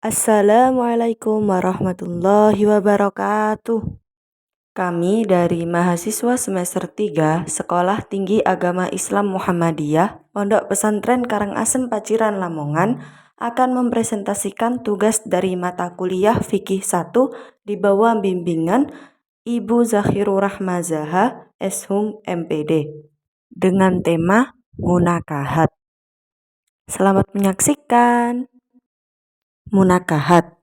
Assalamualaikum warahmatullahi wabarakatuh. Kami dari mahasiswa semester 3 Sekolah Tinggi Agama Islam Muhammadiyah Pondok Pesantren Karangasem Paciran Lamongan akan mempresentasikan tugas dari mata kuliah Fikih 1 di bawah bimbingan Ibu Zakhirur Rahmazaha Eshum MPD dengan tema Munakahat. Selamat menyaksikan. Munakahat.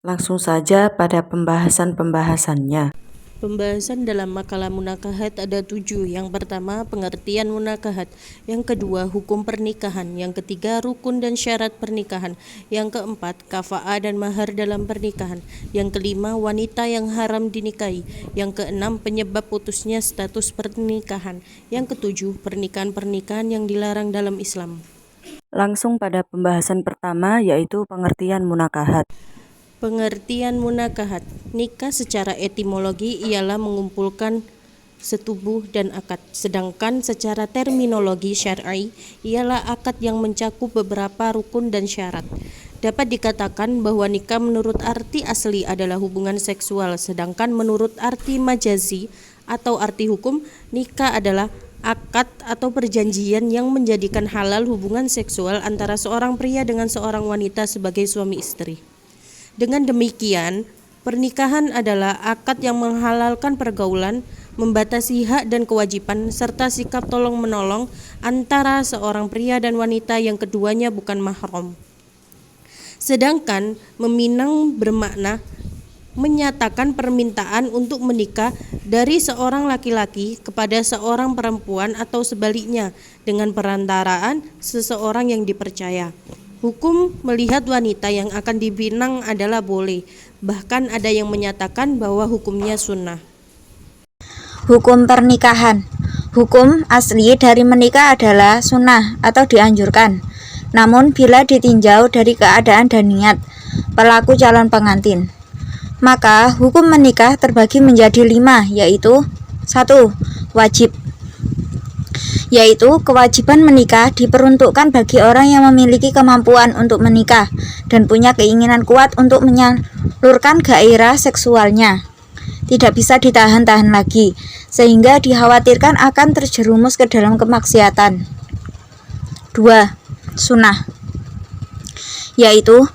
Langsung saja pada pembahasannya. Pembahasan dalam makalah munakahat ada 7. Yang pertama, pengertian munakahat. Yang kedua, hukum pernikahan. Yang ketiga, rukun dan syarat pernikahan. Yang keempat, kafa'ah dan mahar dalam pernikahan. Yang kelima, wanita yang haram dinikahi. Yang keenam, penyebab putusnya status pernikahan. Yang ketujuh, pernikahan-pernikahan yang dilarang dalam Islam. Langsung pada pembahasan pertama, yaitu pengertian munakahat. Pengertian munakahat. Nikah secara etimologi ialah mengumpulkan setubuh dan akad, sedangkan secara terminologi syar'i ialah akad yang mencakup beberapa rukun dan syarat. Dapat dikatakan bahwa nikah menurut arti asli adalah hubungan seksual, sedangkan menurut arti majazi atau arti hukum, nikah adalah akad atau perjanjian yang menjadikan halal hubungan seksual antara seorang pria dengan seorang wanita sebagai suami istri. Dengan demikian, pernikahan adalah akad yang menghalalkan pergaulan, membatasi hak dan kewajiban, serta sikap tolong-menolong antara seorang pria dan wanita yang keduanya bukan mahram. Sedangkan meminang bermakna menyatakan permintaan untuk menikah dari seorang laki-laki kepada seorang perempuan atau sebaliknya dengan perantaraan seseorang yang dipercaya. Hukum melihat wanita yang akan dipinang adalah boleh, bahkan ada yang menyatakan bahwa hukumnya sunnah. Hukum pernikahan. Hukum asli dari menikah adalah sunnah atau dianjurkan. Namun bila ditinjau dari keadaan dan niat pelaku calon pengantin, maka hukum menikah terbagi menjadi 5, yaitu 1. Wajib, yaitu kewajiban menikah diperuntukkan bagi orang yang memiliki kemampuan untuk menikah dan punya keinginan kuat untuk menyalurkan gairah seksualnya. Tidak bisa ditahan-tahan lagi, sehingga dikhawatirkan akan terjerumus ke dalam kemaksiatan. 2. Sunnah, yaitu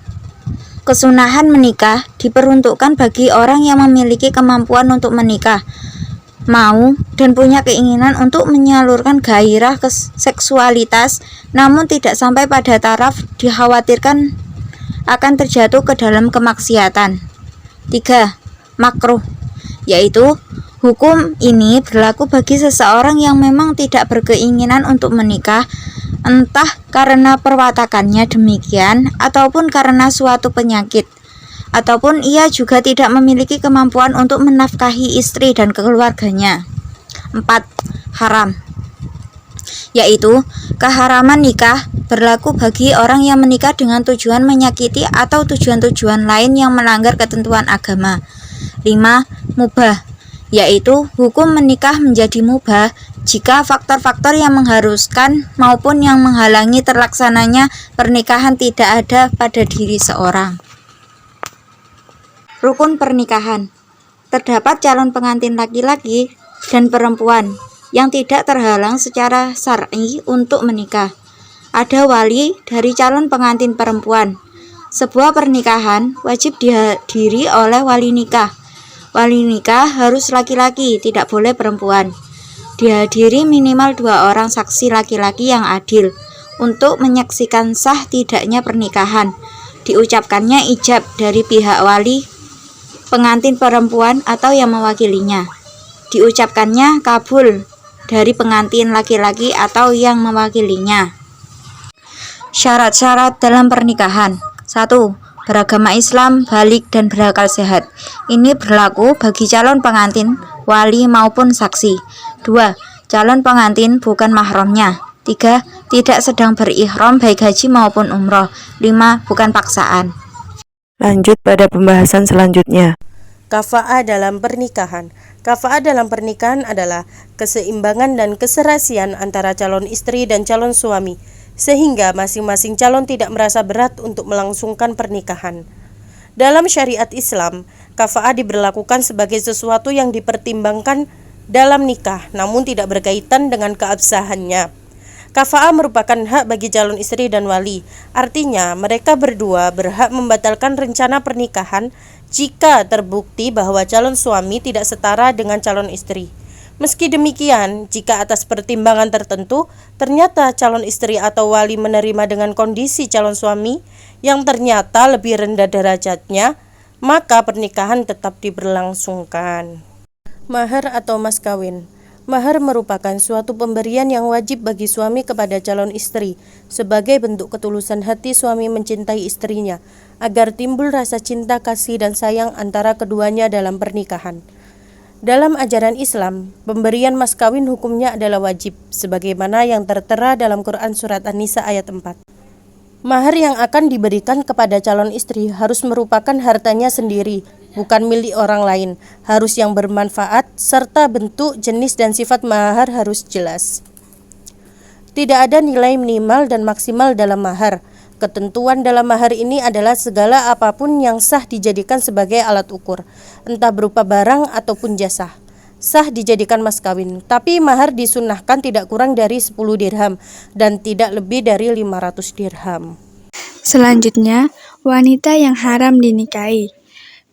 kesunahan menikah diperuntukkan bagi orang yang memiliki kemampuan untuk menikah, mau dan punya keinginan untuk menyalurkan gairah seksualitas, namun tidak sampai pada taraf dikhawatirkan akan terjatuh ke dalam kemaksiatan. 3. Makruh, yaitu hukum ini berlaku bagi seseorang yang memang tidak berkeinginan untuk menikah, entah karena perwatakannya demikian ataupun karena suatu penyakit, ataupun ia juga tidak memiliki kemampuan untuk menafkahi istri dan keluarganya. 4. Haram, yaitu keharaman nikah berlaku bagi orang yang menikah dengan tujuan menyakiti atau tujuan-tujuan lain yang melanggar ketentuan agama. 5. Mubah, yaitu hukum menikah menjadi mubah jika faktor-faktor yang mengharuskan maupun yang menghalangi terlaksananya pernikahan tidak ada pada diri seorang. Rukun pernikahan. Terdapat calon pengantin laki-laki dan perempuan yang tidak terhalang secara syar'i untuk menikah. Ada wali dari calon pengantin perempuan. Sebuah pernikahan wajib dihadiri oleh wali nikah. Wali nikah harus laki-laki, tidak boleh perempuan. Dihadiri minimal 2 orang saksi laki-laki yang adil untuk menyaksikan sah tidaknya pernikahan. Diucapkannya ijab dari pihak wali pengantin perempuan atau yang mewakilinya. Diucapkannya kabul dari pengantin laki-laki atau yang mewakilinya. Syarat-syarat dalam pernikahan. 1. Beragama Islam, balik dan berakal sehat. Ini berlaku bagi calon pengantin, wali maupun saksi. 2. Calon pengantin bukan mahramnya. 3. Tidak sedang berihram baik haji maupun umroh. 5. Bukan paksaan. Lanjut pada pembahasan selanjutnya. Kafa'ah dalam pernikahan. Kafa'ah dalam pernikahan adalah keseimbangan dan keserasian antara calon istri dan calon suami, sehingga masing-masing calon tidak merasa berat untuk melangsungkan pernikahan. Dalam syariat Islam, kafa'ah diberlakukan sebagai sesuatu yang dipertimbangkan dalam nikah, namun tidak berkaitan dengan keabsahannya. Kafa'ah merupakan hak bagi calon istri dan wali. Artinya, mereka berdua berhak membatalkan rencana pernikahan jika terbukti bahwa calon suami tidak setara dengan calon istri. Meski demikian, jika atas pertimbangan tertentu, ternyata calon istri atau wali menerima dengan kondisi calon suami yang ternyata lebih rendah derajatnya, maka pernikahan tetap diberlangsungkan. Mahar atau mas kawin. Mahar merupakan suatu pemberian yang wajib bagi suami kepada calon istri sebagai bentuk ketulusan hati suami mencintai istrinya agar timbul rasa cinta, kasih, dan sayang antara keduanya dalam pernikahan. Dalam ajaran Islam, pemberian mas kawin hukumnya adalah wajib sebagaimana yang tertera dalam Quran surat An-Nisa ayat 4. Mahar yang akan diberikan kepada calon istri harus merupakan hartanya sendiri, bukan milik orang lain, harus yang bermanfaat, serta bentuk, jenis, dan sifat mahar harus jelas. Tidak ada nilai minimal dan maksimal dalam mahar. Ketentuan dalam mahar ini adalah segala apapun yang sah dijadikan sebagai alat ukur, entah berupa barang ataupun jasa. Sah dijadikan mas kawin, tapi mahar disunahkan tidak kurang dari 10 dirham dan tidak lebih dari 500 dirham. Selanjutnya, wanita yang haram dinikahi.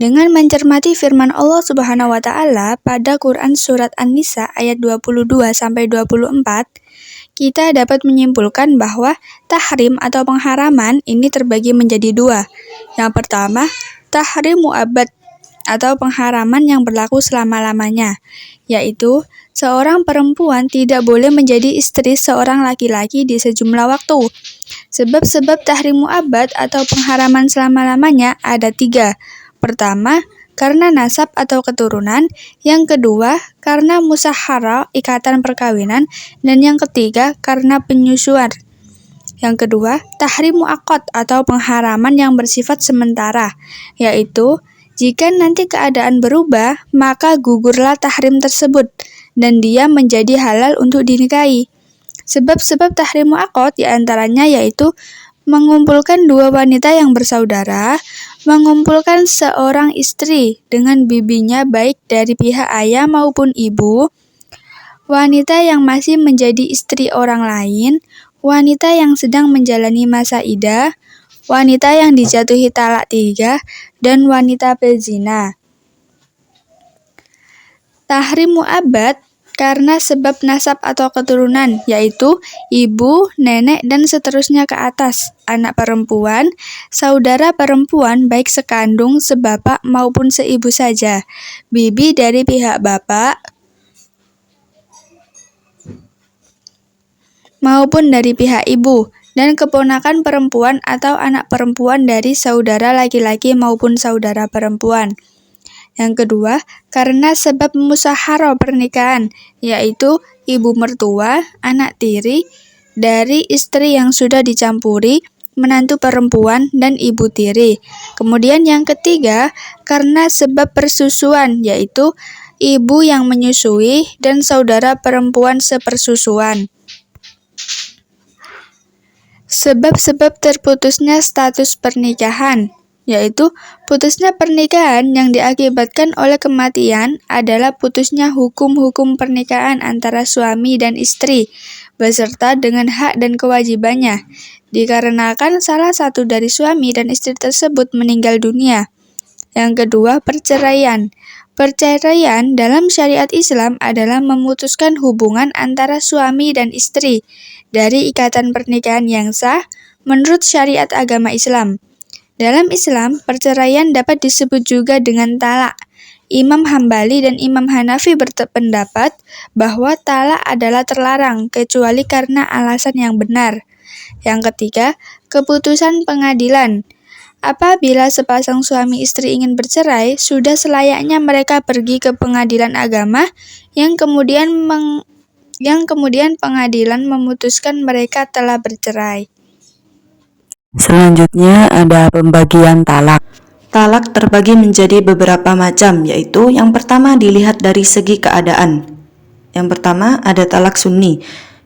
Dengan mencermati firman Allah Subhanahu wa taala pada Quran surat An-Nisa ayat 22-24, kita dapat menyimpulkan bahwa tahrim atau pengharaman ini terbagi menjadi dua. Yang pertama, tahrim mu'abbad atau pengharaman yang berlaku selama-lamanya, yaitu seorang perempuan tidak boleh menjadi istri seorang laki-laki di sejumlah waktu. Sebab-sebab tahrim mu'abbad atau pengharaman selama-lamanya ada 3. Pertama, karena nasab atau keturunan. Yang kedua, karena musahara, ikatan perkawinan. Dan yang ketiga, karena penyusuan. Yang kedua, tahrim mu'aqqad atau pengharaman yang bersifat sementara, yaitu jika nanti keadaan berubah, maka gugurlah tahrim tersebut dan dia menjadi halal untuk dinikahi. Sebab-sebab tahrim mu'aqqad diantaranya yaitu mengumpulkan dua wanita yang bersaudara, mengumpulkan seorang istri dengan bibinya baik dari pihak ayah maupun ibu, wanita yang masih menjadi istri orang lain, wanita yang sedang menjalani masa iddah, wanita yang dijatuhi talak 3, dan wanita pezina. Tahrim mu'abbad karena sebab nasab atau keturunan, yaitu ibu, nenek, dan seterusnya ke atas, anak perempuan, saudara perempuan baik sekandung, sebapak maupun seibu saja, bibi dari pihak bapak maupun dari pihak ibu, dan keponakan perempuan atau anak perempuan dari saudara laki-laki maupun saudara perempuan. Yang kedua, karena sebab musahara pernikahan, yaitu ibu mertua, anak tiri dari istri yang sudah dicampuri, menantu perempuan, dan ibu tiri. Kemudian yang ketiga, karena sebab persusuan, yaitu ibu yang menyusui dan saudara perempuan sepersusuan. Sebab-sebab terputusnya status pernikahan, yaitu putusnya pernikahan yang diakibatkan oleh kematian adalah putusnya hukum-hukum pernikahan antara suami dan istri, beserta dengan hak dan kewajibannya, dikarenakan salah satu dari suami dan istri tersebut meninggal dunia. Yang kedua, perceraian. Perceraian dalam syariat Islam adalah memutuskan hubungan antara suami dan istri dari ikatan pernikahan yang sah menurut syariat agama Islam. Dalam Islam, perceraian dapat disebut juga dengan talak. Imam Hambali dan Imam Hanafi berpendapat bahwa talak adalah terlarang kecuali karena alasan yang benar. Yang ketiga, keputusan pengadilan. Apabila sepasang suami istri ingin bercerai, sudah selayaknya mereka pergi ke pengadilan agama yang kemudian pengadilan memutuskan mereka telah bercerai. Selanjutnya ada pembagian talak. Talak terbagi menjadi beberapa macam, yaitu yang pertama dilihat dari segi keadaan. Yang pertama ada talak sunni,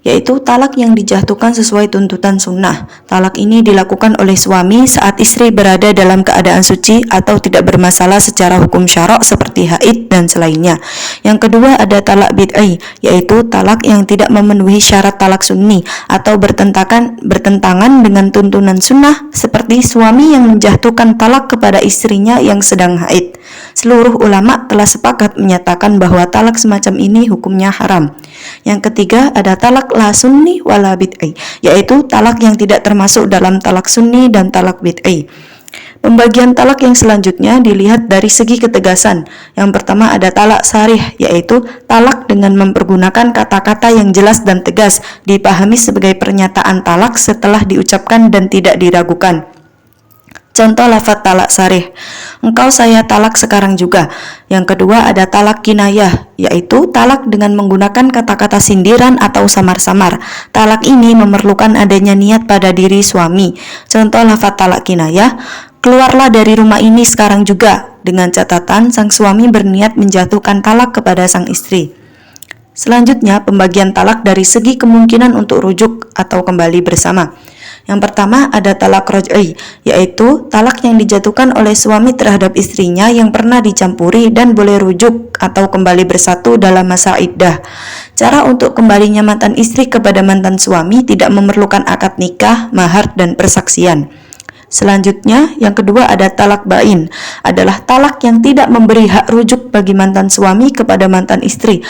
yaitu talak yang dijatuhkan sesuai tuntutan sunnah. Talak ini dilakukan oleh suami saat istri berada dalam keadaan suci atau tidak bermasalah secara hukum syarok seperti haid dan selainnya. Yang kedua ada talak bid'ai, yaitu talak yang tidak memenuhi syarat talak sunni atau bertentangan dengan tuntunan sunnah, seperti suami yang menjatuhkan talak kepada istrinya yang sedang haid. Seluruh ulama telah sepakat menyatakan bahwa talak semacam ini hukumnya haram. Yang ketiga ada talak la sunni wala bid'ai, yaitu talak yang tidak termasuk dalam talak sunni dan talak bid'ai. Pembagian talak yang selanjutnya dilihat dari segi ketegasan. Yang pertama ada talak sarih, yaitu talak dengan mempergunakan kata-kata yang jelas dan tegas, dipahami sebagai pernyataan talak setelah diucapkan dan tidak diragukan. Contoh lafaz talak sarih, engkau saya talak sekarang juga. Yang kedua ada talak kinayah, yaitu talak dengan menggunakan kata-kata sindiran atau samar-samar. Talak ini memerlukan adanya niat pada diri suami. Contoh lafaz talak kinayah, keluarlah dari rumah ini sekarang juga, dengan catatan sang suami berniat menjatuhkan talak kepada sang istri. Selanjutnya pembagian talak dari segi kemungkinan untuk rujuk atau kembali bersama. Yang pertama ada talak raj'i, yaitu talak yang dijatuhkan oleh suami terhadap istrinya yang pernah dicampuri dan boleh rujuk atau kembali bersatu dalam masa iddah. Cara untuk kembalinya mantan istri kepada mantan suami tidak memerlukan akad nikah, mahar, dan persaksian. Selanjutnya, yang kedua ada talak bain, adalah talak yang tidak memberi hak rujuk bagi mantan suami kepada mantan istri.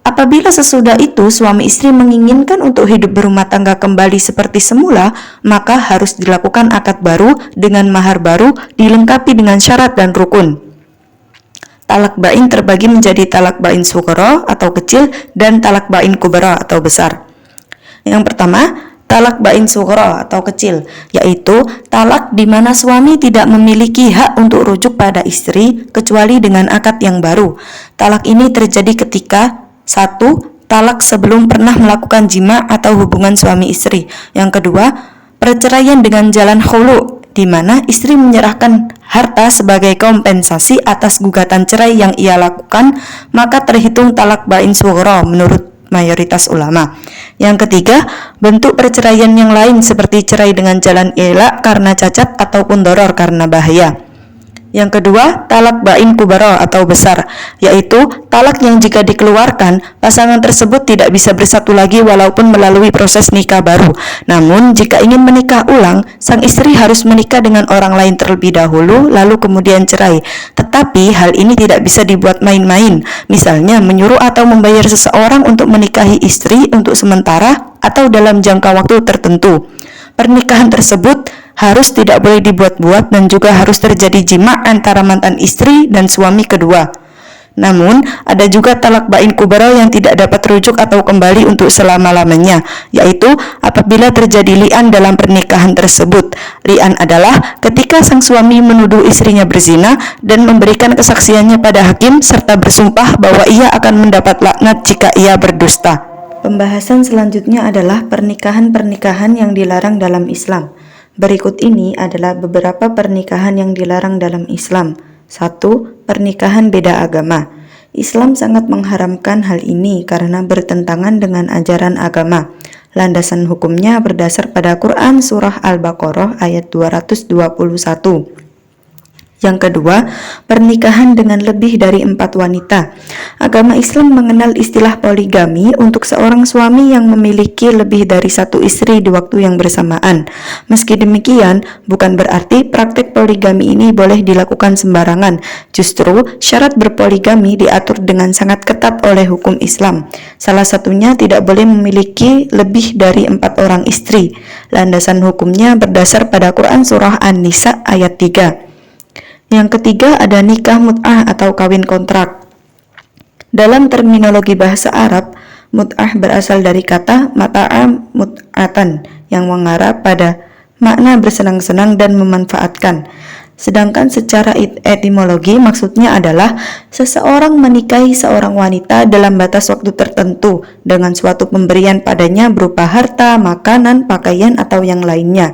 Apabila sesudah itu suami istri menginginkan untuk hidup berumah tangga kembali seperti semula, maka harus dilakukan akad baru dengan mahar baru dilengkapi dengan syarat dan rukun. Talak bain terbagi menjadi talak bain sughra atau kecil dan talak bain kubra atau besar. Yang pertama, talak bain sughra atau kecil, yaitu talak di mana suami tidak memiliki hak untuk rujuk pada istri kecuali dengan akad yang baru. Talak ini terjadi ketika 1. Talak sebelum pernah melakukan jima atau hubungan suami istri. Yang kedua, perceraian dengan jalan khulu, di mana istri menyerahkan harta sebagai kompensasi atas gugatan cerai yang ia lakukan, maka terhitung talak bain sughra menurut mayoritas ulama. Yang ketiga, bentuk perceraian yang lain seperti cerai dengan jalan i'la karena cacat ataupun doror karena bahaya. Yang kedua, talak bain kubara atau besar, yaitu talak yang jika dikeluarkan, pasangan tersebut tidak bisa bersatu lagi walaupun melalui proses nikah baru. Namun, jika ingin menikah ulang, sang istri harus menikah dengan orang lain terlebih dahulu, lalu kemudian cerai. Tetapi, hal ini tidak bisa dibuat main-main. Misalnya, menyuruh atau membayar seseorang untuk menikahi istri untuk sementara atau dalam jangka waktu tertentu. Pernikahan tersebut harus tidak boleh dibuat-buat dan juga harus terjadi jima antara mantan istri dan suami kedua. Namun, ada juga talak bain kubra yang tidak dapat rujuk atau kembali untuk selama-lamanya, yaitu apabila terjadi li'an dalam pernikahan tersebut. Li'an adalah ketika sang suami menuduh istrinya berzina dan memberikan kesaksiannya pada hakim serta bersumpah bahwa ia akan mendapat laknat jika ia berdusta. Pembahasan selanjutnya adalah pernikahan-pernikahan yang dilarang dalam Islam. Berikut ini adalah beberapa pernikahan yang dilarang dalam Islam. 1. Pernikahan beda agama. Islam sangat mengharamkan hal ini karena bertentangan dengan ajaran agama. Landasan hukumnya berdasar pada Quran Surah Al-Baqarah ayat 221. Yang kedua, pernikahan dengan lebih dari 4 wanita. Agama Islam mengenal istilah poligami untuk seorang suami yang memiliki lebih dari 1 istri di waktu yang bersamaan. Meski demikian, bukan berarti praktik poligami ini boleh dilakukan sembarangan. Justru, syarat berpoligami diatur dengan sangat ketat oleh hukum Islam. Salah satunya tidak boleh memiliki lebih dari 4 orang istri. Landasan hukumnya berdasar pada Quran Surah An-Nisa ayat 3. Yang ketiga ada nikah mut'ah atau kawin kontrak. Dalam terminologi bahasa Arab, mut'ah berasal dari kata mata'a mut'atan yang mengarah pada makna bersenang-senang dan memanfaatkan. Sedangkan secara etimologi maksudnya adalah seseorang menikahi seorang wanita dalam batas waktu tertentu dengan suatu pemberian padanya berupa harta, makanan, pakaian, atau yang lainnya.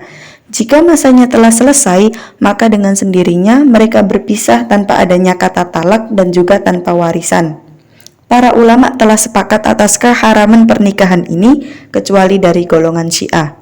Jika masanya telah selesai, maka dengan sendirinya mereka berpisah tanpa adanya kata talak dan juga tanpa warisan. Para ulama telah sepakat atas keharaman pernikahan ini kecuali dari golongan Syiah.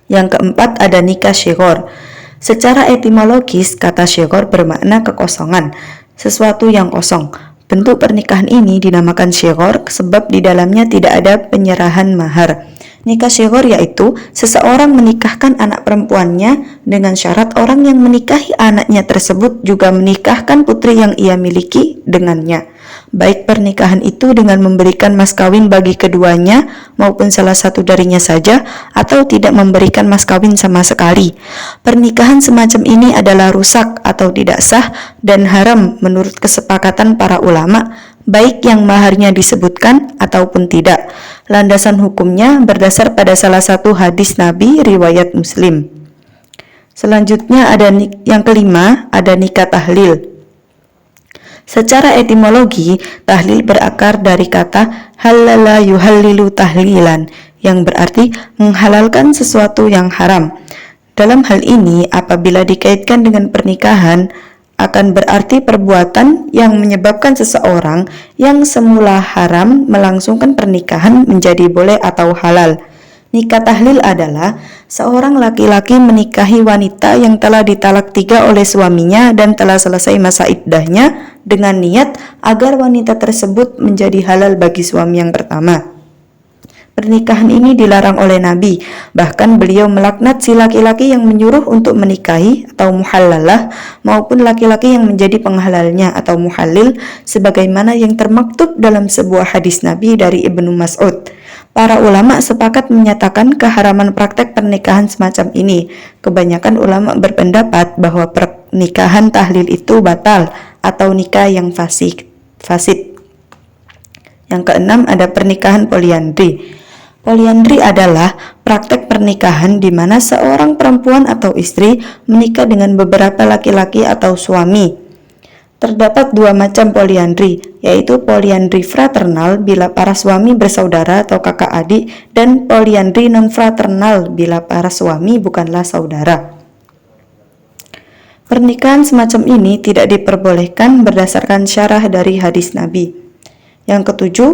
Yang keempat ada nikah syighor. Secara etimologis, kata syighor bermakna kekosongan, sesuatu yang kosong. Bentuk pernikahan ini dinamakan syighor sebab di dalamnya tidak ada penyerahan mahar. Nikah syighor yaitu seseorang menikahkan anak perempuannya dengan syarat orang yang menikahi anaknya tersebut juga menikahkan putri yang ia miliki dengannya. Baik pernikahan itu dengan memberikan mas kawin bagi keduanya maupun salah satu darinya saja atau tidak memberikan mas kawin sama sekali. Pernikahan semacam ini adalah rusak atau tidak sah dan haram menurut kesepakatan para ulama, baik yang maharnya disebutkan ataupun tidak. Landasan hukumnya berdasar pada salah satu hadis Nabi riwayat Muslim. Selanjutnya ada yang kelima, ada nikah tahlil. Secara etimologi, tahlil berakar dari kata halala yuhallilu tahlilan, yang berarti menghalalkan sesuatu yang haram. Dalam hal ini, apabila dikaitkan dengan pernikahan, akan berarti perbuatan yang menyebabkan seseorang yang semula haram melangsungkan pernikahan menjadi boleh atau halal. Nikah tahlil adalah seorang laki-laki menikahi wanita yang telah ditalak 3 oleh suaminya dan telah selesai masa iddahnya dengan niat agar wanita tersebut menjadi halal bagi suami yang pertama. Pernikahan ini dilarang oleh Nabi, bahkan beliau melaknat si laki-laki yang menyuruh untuk menikahi atau muhallalah maupun laki-laki yang menjadi penghalalnya atau muhallil sebagaimana yang termaktub dalam sebuah hadis Nabi dari Ibnu Mas'ud. Para ulama sepakat menyatakan keharaman praktek pernikahan semacam ini. Kebanyakan ulama berpendapat bahwa pernikahan tahlil itu batal atau nikah yang fasid. Yang keenam ada pernikahan poliandri. Poliandri adalah praktek pernikahan di mana seorang perempuan atau istri menikah dengan beberapa laki-laki atau suami. Terdapat 2 macam poliandri, yaitu poliandri fraternal bila para suami bersaudara atau kakak adik, dan poliandri non-fraternal bila para suami bukanlah saudara. Pernikahan semacam ini tidak diperbolehkan berdasarkan syarah dari hadis Nabi. Yang ketujuh,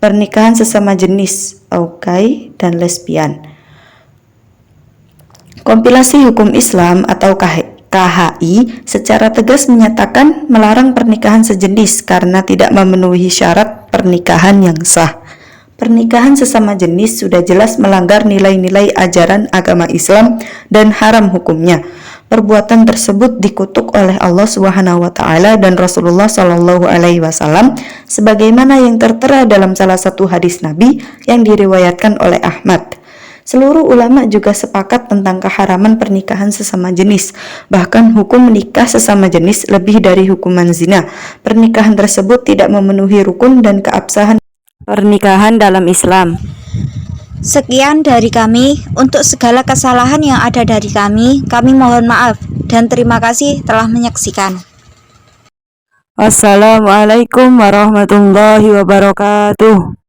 pernikahan sesama jenis, gay dan lesbian. Kompilasi Hukum Islam atau KHI secara tegas menyatakan melarang pernikahan sejenis karena tidak memenuhi syarat pernikahan yang sah. Pernikahan sesama jenis sudah jelas melanggar nilai-nilai ajaran agama Islam dan haram hukumnya. Perbuatan tersebut dikutuk oleh Allah Subhanahu wa taala dan Rasulullah Shallallahu alaihi wasallam sebagaimana yang tertera dalam salah satu hadis Nabi yang diriwayatkan oleh Ahmad. Seluruh ulama juga sepakat tentang keharaman pernikahan sesama jenis. Bahkan hukum menikah sesama jenis lebih dari hukuman zina. Pernikahan tersebut tidak memenuhi rukun dan keabsahan Pernikahan dalam Islam. Sekian dari kami. Untuk segala kesalahan yang ada dari kami mohon maaf dan terima kasih telah menyaksikan. Wassalamualaikum warahmatullahi wabarakatuh.